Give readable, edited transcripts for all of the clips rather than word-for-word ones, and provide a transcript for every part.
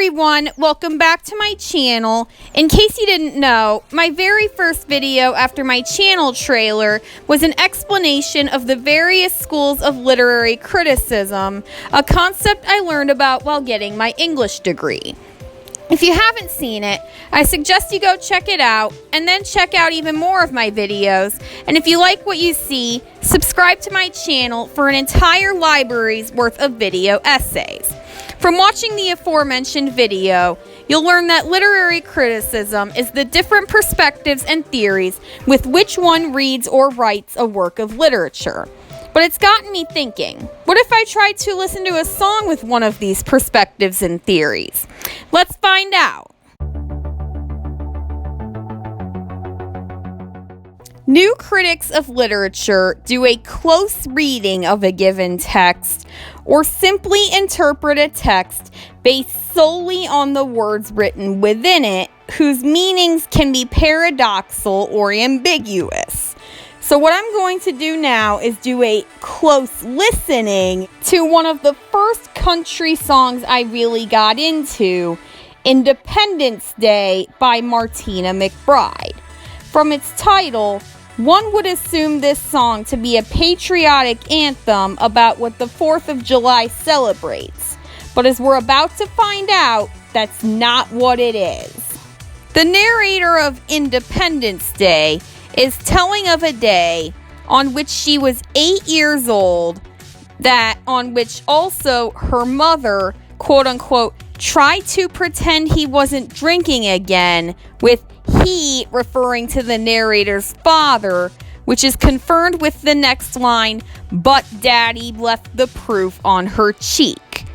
everyone, welcome back to my channel. In case you didn't know, my very first video after my channel trailer was an explanation of the various schools of literary criticism, a concept I learned about while getting my English degree. If you haven't seen it, I suggest you go check it out and then check out even more of my videos. And if you like what you see, subscribe to my channel for an entire library's worth of video essays. From watching the aforementioned video, you'll learn that literary criticism is the different perspectives and theories with which one reads or writes a work of literature. But it's gotten me thinking, what if I tried to listen to a song with one of these perspectives and theories? Let's find out. New critics of literature do a close reading of a given text or simply interpret a text based solely on the words written within it, whose meanings can be paradoxical or ambiguous. So what I'm going to do now is do a close listening to one of the first country songs I really got into, Independence Day by Martina McBride. From its title, one would assume this song to be a patriotic anthem about what the 4th of July celebrates. But as we're about to find out, that's not what it is. The narrator of Independence Day is telling of a day on which she was 8 years old, that on which also her mother, quote unquote, tried to pretend he wasn't drinking again, with he referring to the narrator's father, which is confirmed with the next line, but daddy left the proof on her cheek.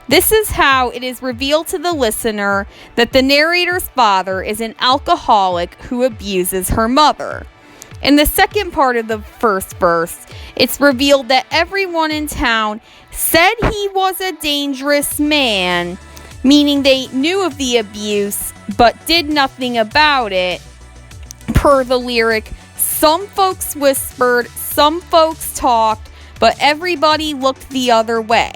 This is how it is revealed to the listener that the narrator's father is an alcoholic who abuses her mother. In the second part of the first verse, it's revealed that everyone in town said he was a dangerous man, meaning they knew of the abuse but did nothing about it. Per the lyric, some folks whispered, some folks talked, but everybody looked the other way.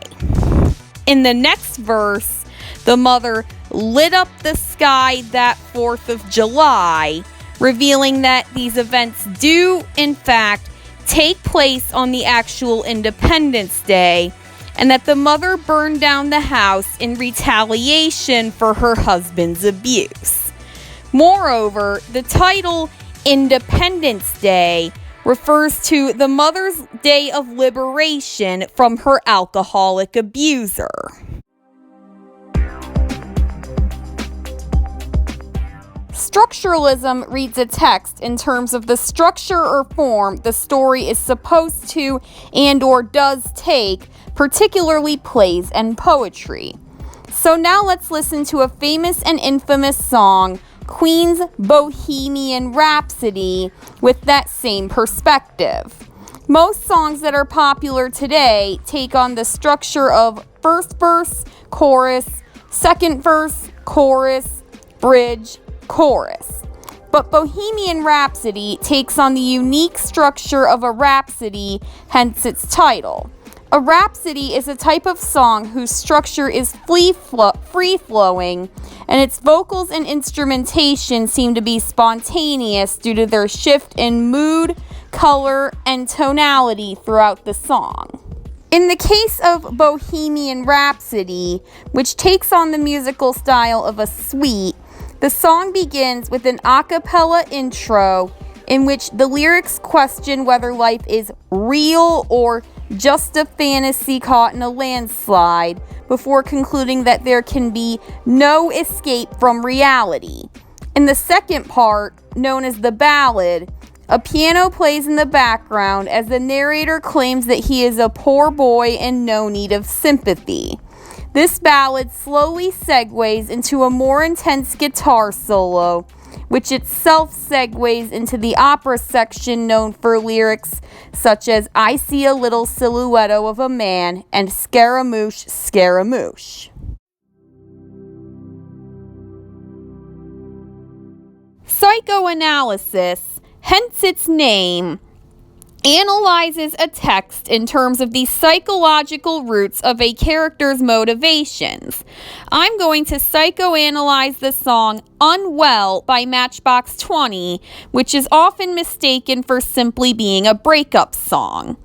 In the next verse, the mother lit up the sky that 4th of July, revealing that these events do, in fact, take place on the actual Independence Day, and that the mother burned down the house in retaliation for her husband's abuse. Moreover, the title Independence Day refers to the mother's day of liberation from her alcoholic abuser. Structuralism reads a text in terms of the structure or form the story is supposed to and or does take, particularly plays and poetry. So now let's listen to a famous and infamous song, Queen's Bohemian Rhapsody, with that same perspective. Most songs that are popular today take on the structure of first verse, chorus, second verse, chorus, bridge, chorus. But Bohemian Rhapsody takes on the unique structure of a rhapsody, hence its title. A rhapsody is a type of song whose structure is free-flowing, and its vocals and instrumentation seem to be spontaneous due to their shift in mood, color, and tonality throughout the song. In the case of Bohemian Rhapsody, which takes on the musical style of a suite, the song begins with an a cappella intro in which the lyrics question whether life is real or just a fantasy caught in a landslide, before concluding that there can be no escape from reality. In the second part, known as the ballad, a piano plays in the background as the narrator claims that he is a poor boy in no need of sympathy. This ballad slowly segues into a more intense guitar solo, which itself segues into the opera section known for lyrics such as I see a little silhouette of a man and Scaramouche, Scaramouche. Psychoanalysis, hence its name, analyzes a text in terms of the psychological roots of a character's motivations. I'm going to psychoanalyze the song Unwell by Matchbox 20, which is often mistaken for simply being a breakup song.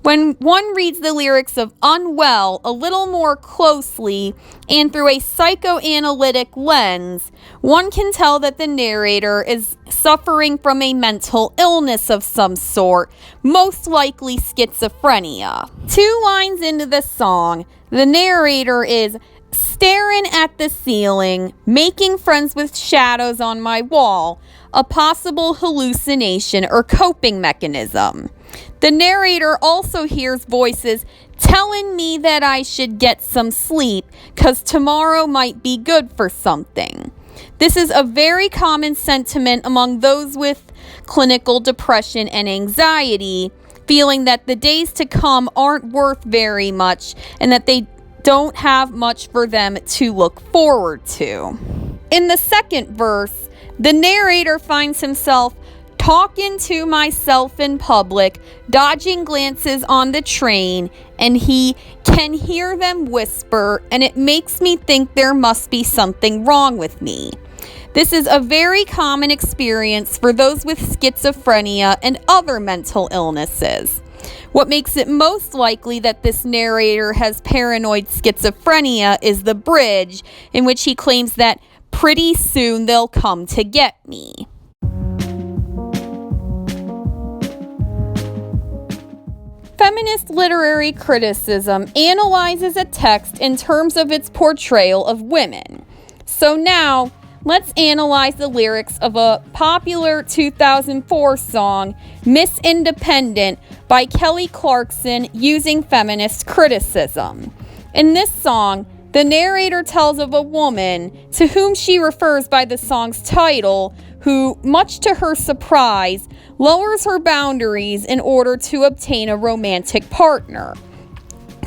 When one reads the lyrics of Unwell a little more closely and through a psychoanalytic lens, one can tell that the narrator is suffering from a mental illness of some sort, most likely schizophrenia. 2 lines into the song, the narrator is staring at the ceiling, making friends with shadows on my wall, a possible hallucination or coping mechanism. The narrator also hears voices telling me that I should get some sleep because tomorrow might be good for something. This is a very common sentiment among those with clinical depression and anxiety, feeling that the days to come aren't worth very much and that they don't have much for them to look forward to. In the second verse, the narrator finds himself talking to myself in public, dodging glances on the train, and he can hear them whisper, and it makes me think there must be something wrong with me. This is a very common experience for those with schizophrenia and other mental illnesses. What makes it most likely that this narrator has paranoid schizophrenia is the bridge, in which he claims that pretty soon they'll come to get me. Feminist literary criticism analyzes a text in terms of its portrayal of women. So now, let's analyze the lyrics of a popular 2004 song, Miss Independent, by Kelly Clarkson, using feminist criticism. In this song, the narrator tells of a woman, to whom she refers by the song's title, who, much to her surprise, lowers her boundaries in order to obtain a romantic partner.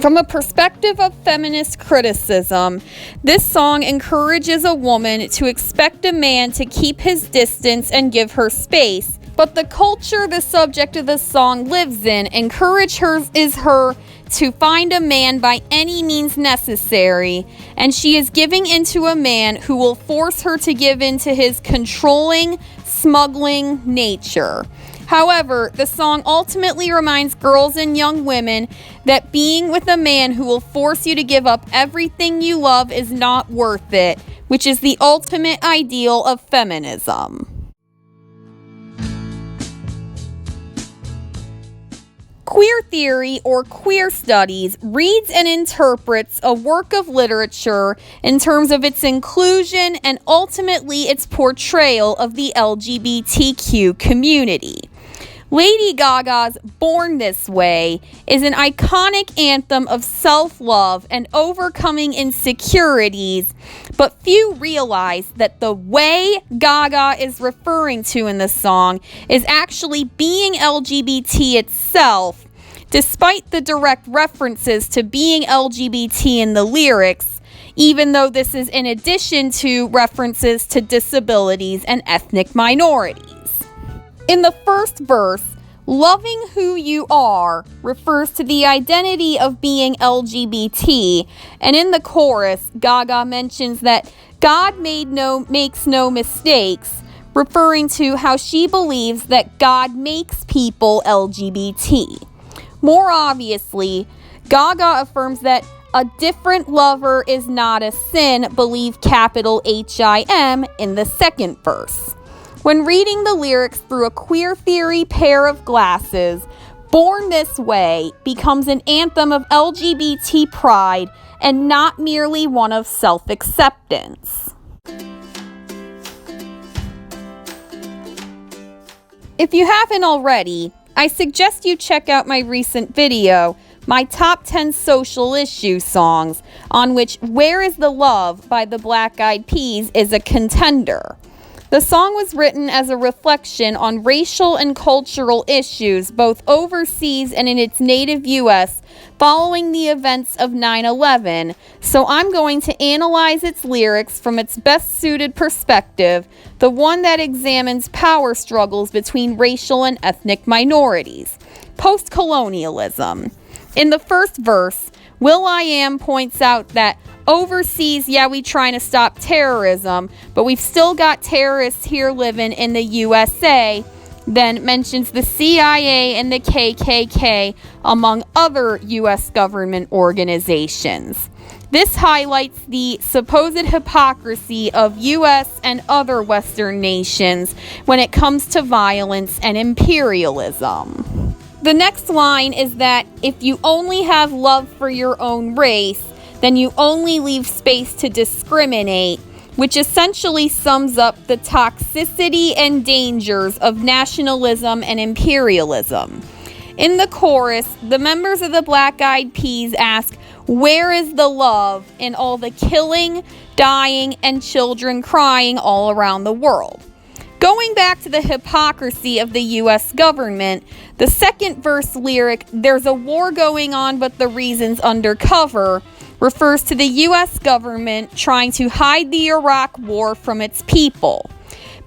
From a perspective of feminist criticism, this song encourages a woman to expect a man to keep his distance and give her space, but the culture the subject of the song lives in encourages her to find a man by any means necessary, and she is giving into a man who will force her to give in to his controlling, smuggling nature. However, the song ultimately reminds girls and young women that being with a man who will force you to give up everything you love is not worth it, which is the ultimate ideal of feminism. Queer theory or queer studies reads and interprets a work of literature in terms of its inclusion and ultimately its portrayal of the LGBTQ community. Lady Gaga's Born This Way is an iconic anthem of self-love and overcoming insecurities, but few realize that the way Gaga is referring to in the song is actually being LGBT itself, despite the direct references to being LGBT in the lyrics, even though this is in addition to references to disabilities and ethnic minorities. In the first verse, loving who you are refers to the identity of being LGBT, and in the chorus, Gaga mentions that God makes no mistakes, referring to how she believes that God makes people LGBT. More obviously, Gaga affirms that a different lover is not a sin, believe capital HIM, in the second verse. When reading the lyrics through a queer theory pair of glasses, Born This Way becomes an anthem of LGBT pride and not merely one of self-acceptance. If you haven't already, I suggest you check out my recent video, my top 10 social issue songs, on which Where Is the Love by the Black Eyed Peas is a contender. The song was written as a reflection on racial and cultural issues both overseas and in its native U.S. following the events of 9/11, so I'm going to analyze its lyrics from its best suited perspective, the one that examines power struggles between racial and ethnic minorities. post-colonialism. In the first verse, will.i.am points out that overseas, we trying to stop terrorism, but we've still got terrorists here living in the USA, then mentions the CIA and the KKK, among other U.S. government organizations. This highlights the supposed hypocrisy of U.S. and other Western nations when it comes to violence and imperialism. The next line is that if you only have love for your own race, then you only leave space to discriminate, which essentially sums up the toxicity and dangers of nationalism and imperialism. In the chorus, the members of the Black Eyed Peas ask, "Where is the love in all the killing, dying, and children crying all around the world?" Going back to the hypocrisy of the U.S. government, the second verse lyric, "There's a war going on, but the reason's undercover," refers to the U.S. government trying to hide the Iraq war from its people.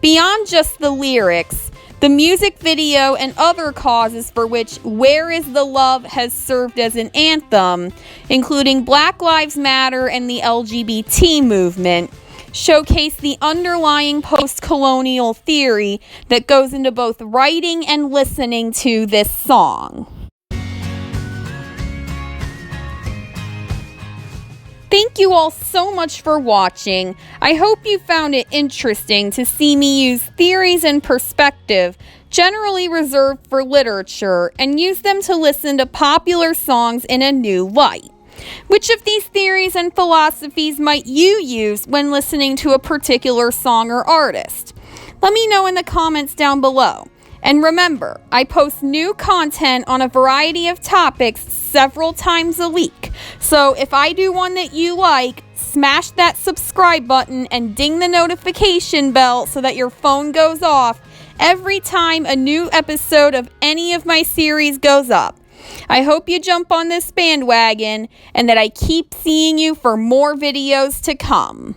Beyond just the lyrics, the music video and other causes for which "Where is the Love" has served as an anthem, including Black Lives Matter and the LGBT movement, showcase the underlying post-colonial theory that goes into both writing and listening to this song. Thank you all so much for watching. I hope you found it interesting to see me use theories and perspective generally reserved for literature and use them to listen to popular songs in a new light. Which of these theories and philosophies might you use when listening to a particular song or artist? Let me know in the comments down below. And remember, I post new content on a variety of topics several times a week. So if I do one that you like, smash that subscribe button and ding the notification bell so that your phone goes off every time a new episode of any of my series goes up. I hope you jump on this bandwagon and that I keep seeing you for more videos to come.